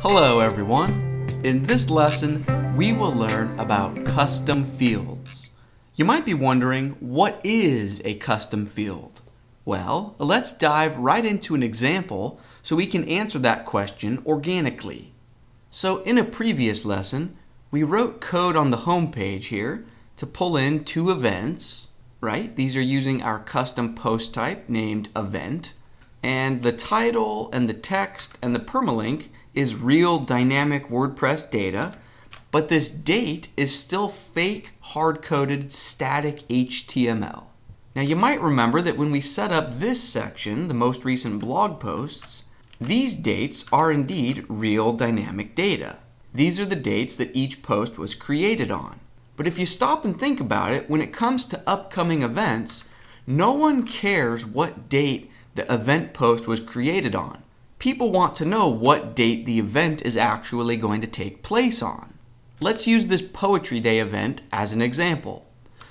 Hello everyone. In this lesson, we will learn about custom fields. You might be wondering, what is a custom field? Well, let's dive right into an example so we can answer that question organically. So in a previous lesson, we wrote code on the home page here to pull in two events, right? These are using our custom post type named event. And the title and the text and the permalink is real dynamic WordPress data, but this date is still fake hard-coded static HTML. Now you might remember that when we set up this section, the most recent blog posts, these dates are indeed real dynamic data. These are the dates that each post was created on. But if you stop and think about it, when it comes to upcoming events, no one cares what date the event post was created on. People want to know what date the event is actually going to take place on. Let's use this Poetry Day event as an example.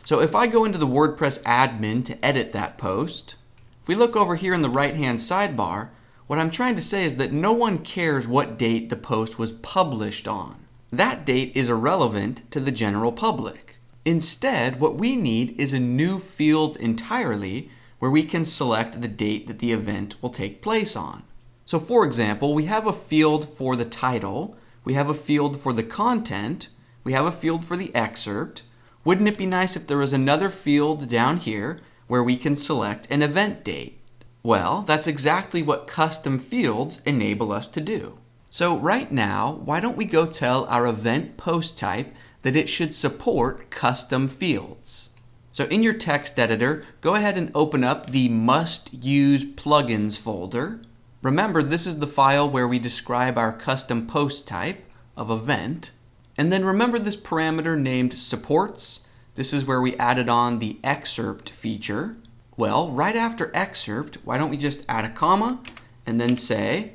So if I go into the WordPress admin to edit that post, if we look over here in the right-hand sidebar, what I'm trying to say is that no one cares what date the post was published on. That date is irrelevant to the general public. Instead, what we need is a new field entirely where we can select the date that the event will take place on. So for example, we have a field for the title, we have a field for the content, we have a field for the excerpt. Wouldn't it be nice if there was another field down here where we can select an event date? Well, that's exactly what custom fields enable us to do. So right now, why don't we go tell our event post type that it should support custom fields? So in your text editor, go ahead and open up the Must Use Plugins folder. Remember, this is the file where we describe our custom post type of event. And then remember this parameter named supports. This is where we added on the excerpt feature. Well, right after excerpt, why don't we just add a comma and then say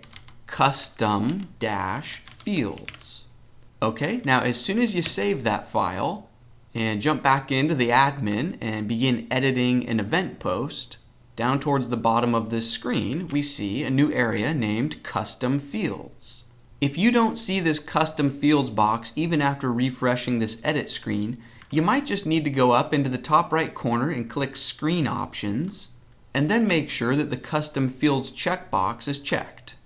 custom-fields. Okay, now as soon as you save that file and jump back into the admin and begin editing an event post, down towards the bottom of this screen, we see a new area named Custom Fields. If you don't see this Custom Fields box even after refreshing this edit screen, you might just need to go up into the top right corner and click Screen Options, and then make sure that the Custom Fields checkbox is checked.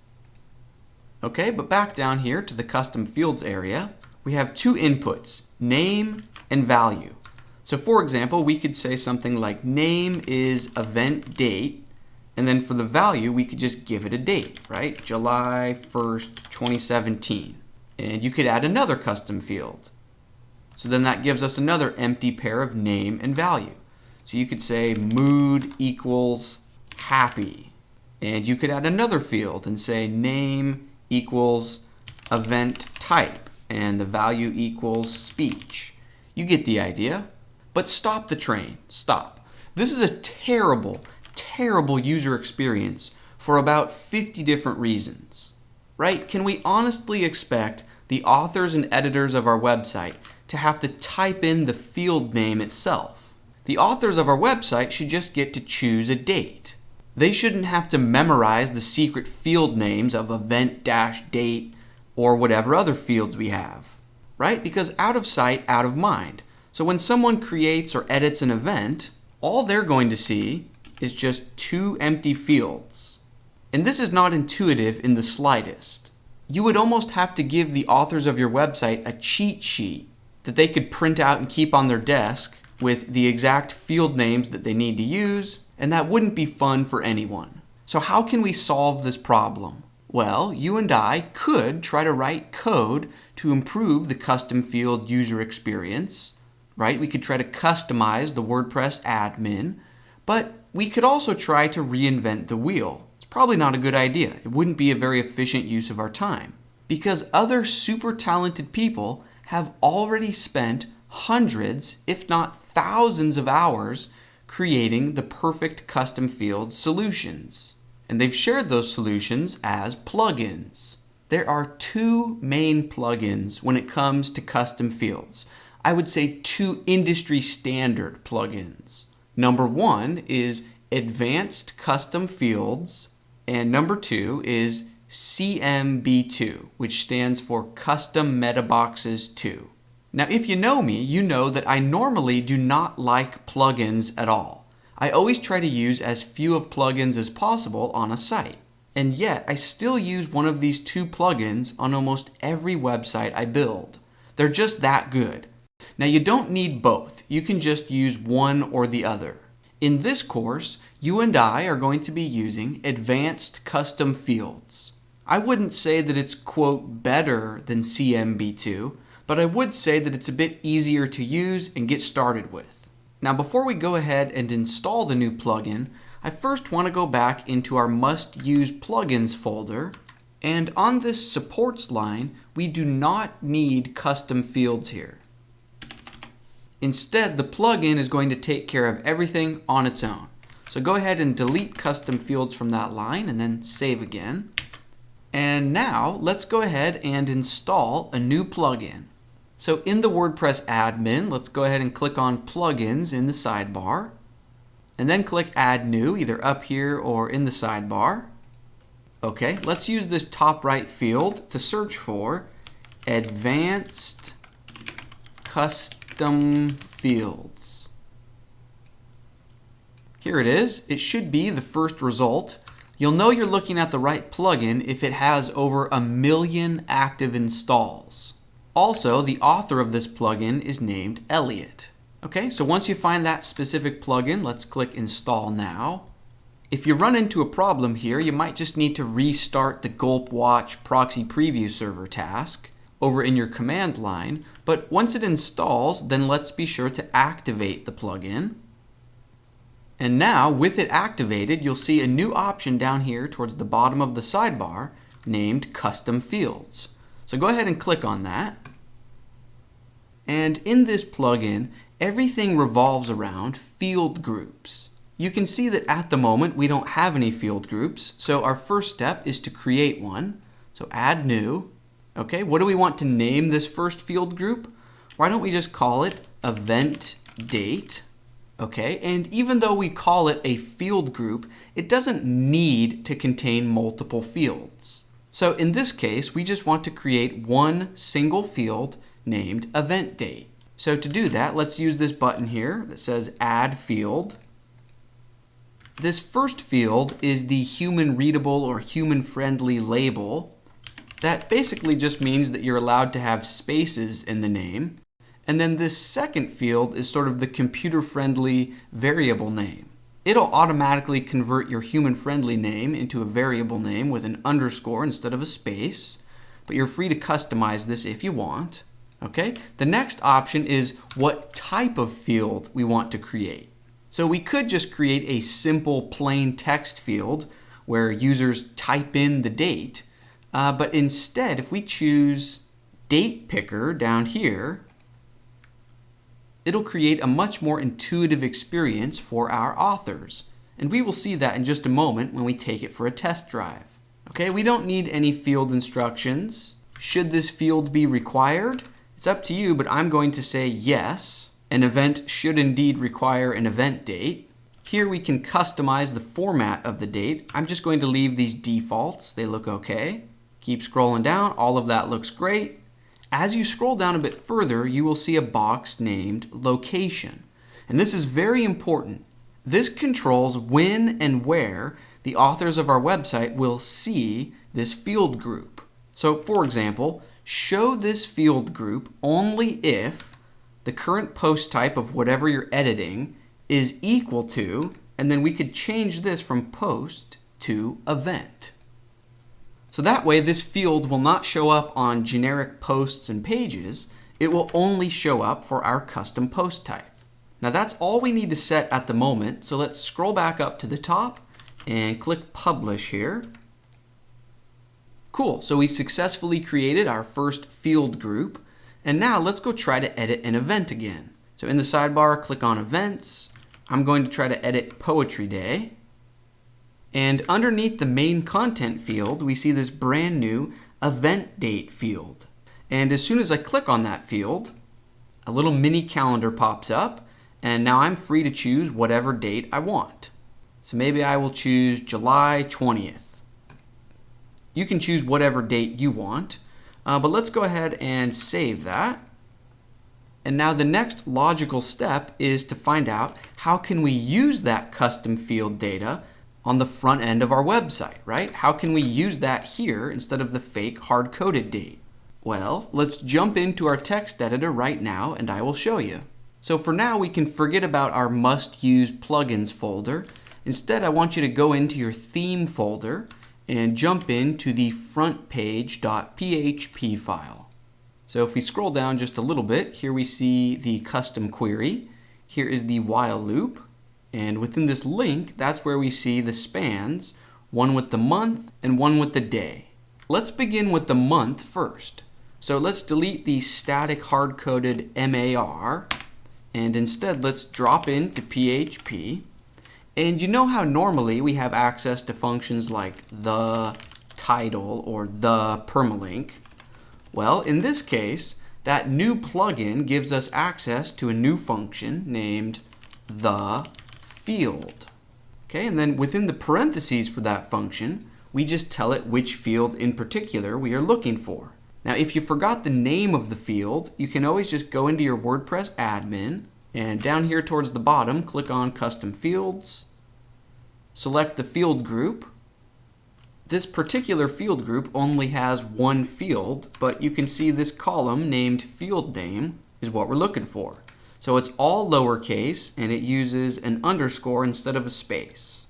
Okay, but back down here to the Custom Fields area, we have two inputs, name and value. So for example, we could say something like name is event date, and then for the value, we could just give it a date, right? July 1st, 2017. And you could add another custom field. So then that gives us another empty pair of name and value. So you could say mood equals happy. And you could add another field and say name equals event type, and the value equals speech. You get the idea. But stop the train. Stop. This is a terrible, terrible user experience for about 50 different reasons. Right? Can we honestly expect the authors and editors of our website to have to type in the field name itself? The authors of our website should just get to choose a date. They shouldn't have to memorize the secret field names of event-date or whatever other fields we have. Right? Because out of sight, out of mind. So when someone creates or edits an event, all they're going to see is just two empty fields. And this is not intuitive in the slightest. You would almost have to give the authors of your website a cheat sheet that they could print out and keep on their desk with the exact field names that they need to use, and that wouldn't be fun for anyone. So how can we solve this problem? Well, you and I could try to write code to improve the custom field user experience. Right? We could try to customize the WordPress admin, but we could also try to reinvent the wheel. It's probably not a good idea. It wouldn't be a very efficient use of our time, because other super talented people have already spent hundreds, if not thousands of hours creating the perfect custom field solutions. And they've shared those solutions as plugins. There are two main plugins when it comes to custom fields. I would say two industry standard plugins. Number one is Advanced Custom Fields, and number two is CMB2, which stands for Custom Meta Boxes 2. Now, if you know me, you know that I normally do not like plugins at all. I always try to use as few of plugins as possible on a site. And yet, I still use one of these two plugins on almost every website I build. They're just that good. Now, you don't need both. You can just use one or the other. In this course, you and I are going to be using Advanced Custom Fields. I wouldn't say that it's, quote, better than CMB2, but I would say that it's a bit easier to use and get started with. Now, before we go ahead and install the new plugin, I first want to go back into our must-use plugins folder, and on this supports line, we do not need custom fields here. Instead, the plugin is going to take care of everything on its own. So go ahead and delete custom fields from that line and then save again. And now let's go ahead and install a new plugin. So in the WordPress admin, let's go ahead and click on plugins in the sidebar. And then click Add New, either up here or in the sidebar. Okay, let's use this top right field to search for Advanced Custom Fields. Here it is. It should be the first result. You'll know you're looking at the right plugin if it has over 1 million active installs. Also, the author of this plugin is named Elliot. Okay, so once you find that specific plugin, let's click Install Now. If you run into a problem here, you might just need to restart the Gulp Watch Proxy Preview Server task over in your command line, but once it installs, then let's be sure to activate the plugin. And now, with it activated, you'll see a new option down here towards the bottom of the sidebar named Custom Fields. So go ahead and click on that. And in this plugin, everything revolves around field groups. You can see that at the moment we don't have any field groups, so our first step is to create one. So add new. Okay, what do we want to name this first field group? Why don't we just call it event date? Okay, and even though we call it a field group, it doesn't need to contain multiple fields. So in this case, we just want to create one single field named event date. So to do that, let's use this button here that says Add Field. This first field is the human readable or human friendly label. That basically just means that you're allowed to have spaces in the name. And then this second field is sort of the computer friendly variable name. It'll automatically convert your human friendly name into a variable name with an underscore instead of a space, but you're free to customize this if you want. Okay? The next option is what type of field we want to create. So we could just create a simple plain text field where users type in the date, but instead if we choose Date Picker down here, it'll create a much more intuitive experience for our authors. And we will see that in just a moment when we take it for a test drive. Okay, we don't need any field instructions. Should this field be required? It's up to you, but I'm going to say yes. An event should indeed require an event date. Here we can customize the format of the date. I'm just going to leave these defaults. They look okay. Keep scrolling down. All of that looks great. As you scroll down a bit further, you will see a box named Location. And this is very important. This controls when and where the authors of our website will see this field group. So for example, show this field group only if the current post type of whatever you're editing is equal to, and then we could change this from post to event. So that way this field will not show up on generic posts and pages, it will only show up for our custom post type. Now that's all we need to set at the moment, so let's scroll back up to the top and click Publish here. Cool, so we successfully created our first field group, and now let's go try to edit an event again. So in the sidebar, click on Events. I'm going to try to edit Poetry Day. And underneath the main content field, we see this brand new event date field. And as soon as I click on that field, a little mini calendar pops up, and now I'm free to choose whatever date I want. So maybe I will choose July 20th. You can choose whatever date you want, but let's go ahead and save that. And now the next logical step is to find out how can we use that custom field data on the front end of our website, right? How can we use that here instead of the fake hard-coded date? Well, let's jump into our text editor right now and I will show you. So for now, we can forget about our must-use plugins folder. Instead, I want you to go into your theme folder and jump into the frontpage.php file. So if we scroll down just a little bit, here we see the custom query. Here is the while loop. And within this link, that's where we see the spans, one with the month and one with the day. Let's begin with the month first. So let's delete the static hard-coded MAR, and instead let's drop into PHP. And you know how normally we have access to functions like the title or the permalink? Well, in this case, that new plugin gives us access to a new function named the field. Okay, and then within the parentheses for that function, we just tell it which field in particular we are looking for. Now, if you forgot the name of the field, you can always just go into your WordPress admin and down here towards the bottom, click on Custom Fields, select the field group. This particular field group only has one field, but you can see this column named field name is what we're looking for. So it's all lowercase and it uses an underscore instead of a space.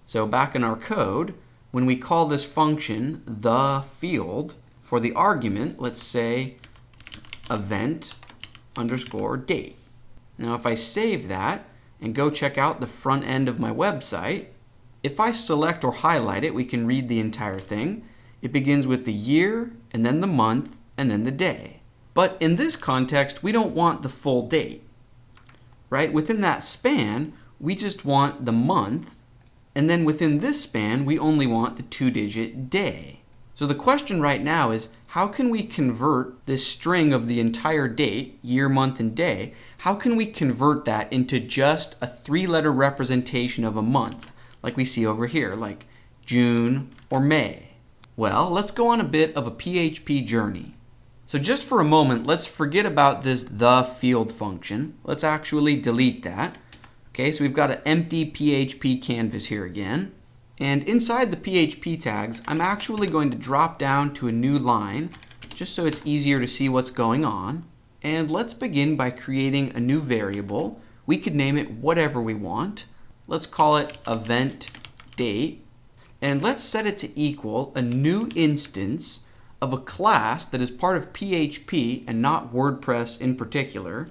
So back in our code, when we call this function the field, for the argument, let's say event underscore date. Now if I save that and go check out the front end of my website, if I select or highlight it, we can read the entire thing. It begins with the year, and then the month, and then the day. But in this context, we don't want the full date, right? Within that span, we just want the month, and then within this span, we only want the 2-digit day. So the question right now is, how can we convert this string of the entire date, year, month, and day, how can we convert that into just a 3-letter representation of a month, like we see over here, like June or May? Well, let's go on a bit of a PHP journey. So just for a moment, let's forget about this the field function. Let's actually delete that. Okay, so we've got an empty PHP canvas here again. And inside the PHP tags, I'm actually going to drop down to a new line, just so it's easier to see what's going on. And let's begin by creating a new variable. We could name it whatever we want. Let's call it event date. And let's set it to equal a new instance of a class that is part of PHP and not WordPress in particular,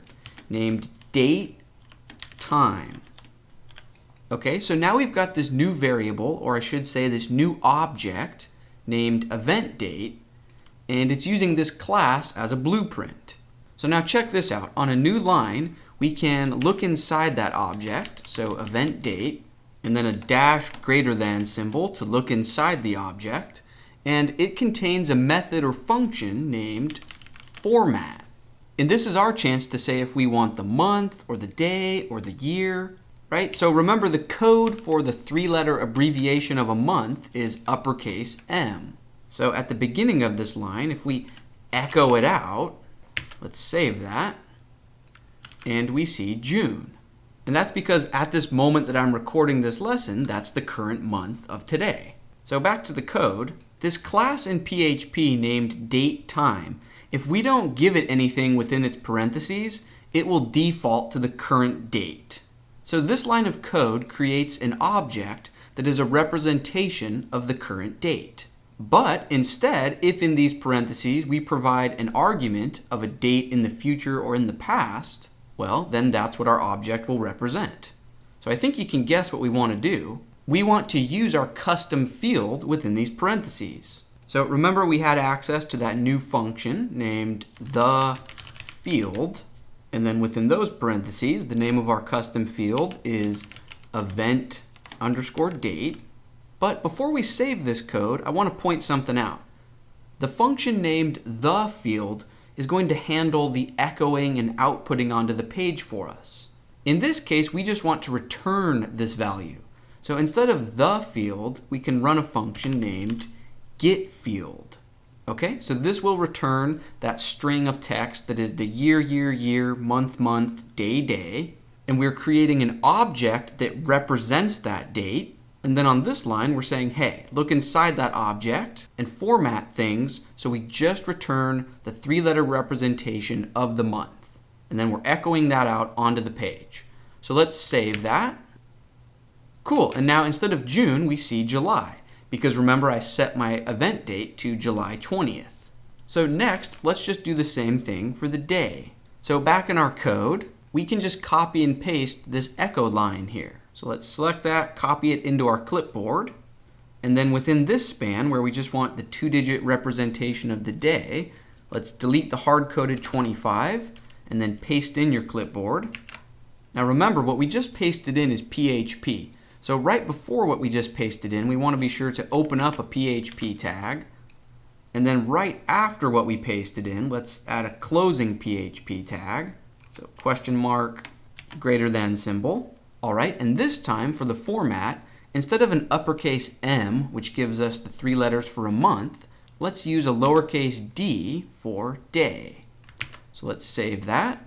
named date time. Okay, so now we've got this new variable, or I should say this new object named event date, and it's using this class as a blueprint. So now check this out. On a new line, we can look inside that object, so event date, and then a dash greater than symbol to look inside the object, and it contains a method or function named format. And this is our chance to say if we want the month or the day or the year. Right? So remember, the code for the 3-letter abbreviation of a month is uppercase M. So at the beginning of this line, if we echo it out, let's save that, and we see June. And that's because at this moment that I'm recording this lesson, that's the current month of today. So back to the code, this class in PHP named dateTime, if we don't give it anything within its parentheses, it will default to the current date. So this line of code creates an object that is a representation of the current date. But instead, if in these parentheses we provide an argument of a date in the future or in the past, well, then that's what our object will represent. So I think you can guess what we want to do. We want to use our custom field within these parentheses. So remember, we had access to that new function named the field. And then within those parentheses, the name of our custom field is event underscore date. But before we save this code, I want to point something out. The function named the field is going to handle the echoing and outputting onto the page for us. In this case, we just want to return this value. So instead of the field, we can run a function named get field. Okay, so this will return that string of text that is the year, year, year, month, month, day, day. And we're creating an object that represents that date. And then on this line, we're saying, hey, look inside that object and format things so we just return the 3-letter representation of the month. And then we're echoing that out onto the page. So let's save that. Cool, and now instead of June, we see July, because remember I set my event date to July 20th. So next, let's just do the same thing for the day. So back in our code, we can just copy and paste this echo line here. So let's select that, copy it into our clipboard, and then within this span where we just want the 2-digit representation of the day, let's delete the hard-coded 25 and then paste in your clipboard. Now remember, what we just pasted in is PHP. So right before what we just pasted in, we want to be sure to open up a PHP tag. And then right after what we pasted in, let's add a closing PHP tag. So question mark, greater than symbol. All right, and this time for the format, instead of an uppercase M, which gives us the 3 letters for a month, let's use a lowercase d for day. So let's save that.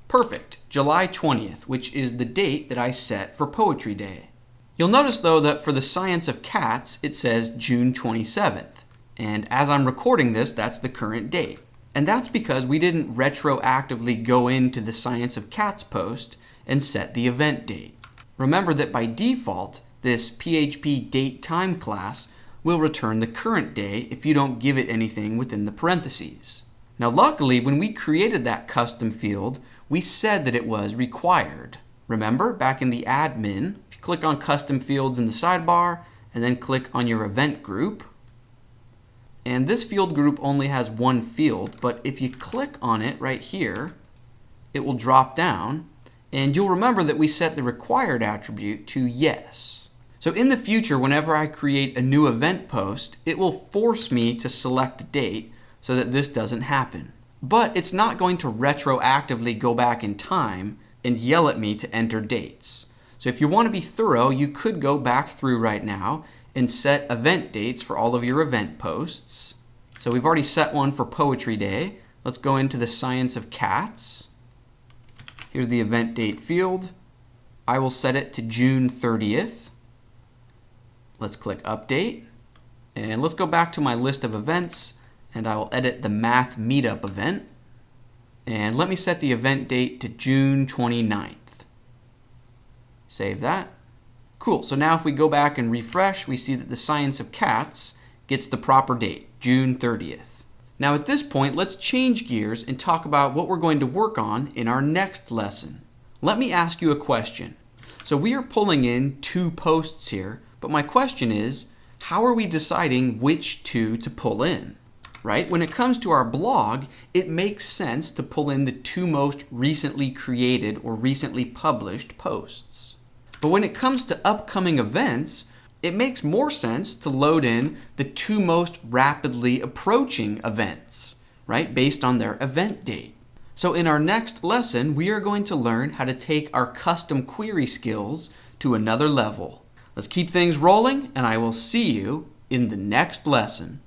Perfect, July 20th, which is the date that I set for Poetry Day. You'll notice though that for the Science of Cats, it says June 27th. And as I'm recording this, that's the current date. And that's because we didn't retroactively go into the Science of Cats post and set the event date. Remember that by default, this PHP date time class will return the current day if you don't give it anything within the parentheses. Now luckily, when we created that custom field, we said that it was required. Remember, back in the admin, if you click on custom fields in the sidebar and then click on your event group, and this field group only has one field, but if you click on it right here, it will drop down, and you'll remember that we set the required attribute to yes. So in the future, whenever I create a new event post, it will force me to select a date so that this doesn't happen. But it's not going to retroactively go back in time and yell at me to enter dates. So if you want to be thorough, you could go back through right now and set event dates for all of your event posts. So we've already set one for Poetry Day. Let's go into the Science of Cats. Here's the event date field. I will set it to June 30th. Let's click Update. And let's go back to my list of events, and I will edit the Math Meetup event. And let me set the event date to June 29th. Save that. Cool, so now if we go back and refresh, we see that the Science of Cats gets the proper date, June 30th. Now at this point, let's change gears and talk about what we're going to work on in our next lesson. Let me ask you a question. So we are pulling in 2 posts here, but my question is, how are we deciding which 2 to pull in? Right? When it comes to our blog, it makes sense to pull in the 2 most recently created or recently published posts. But when it comes to upcoming events, it makes more sense to load in the 2 most rapidly approaching events, right? Based on their event date. So in our next lesson, we are going to learn how to take our custom query skills to another level. Let's keep things rolling, and I will see you in the next lesson.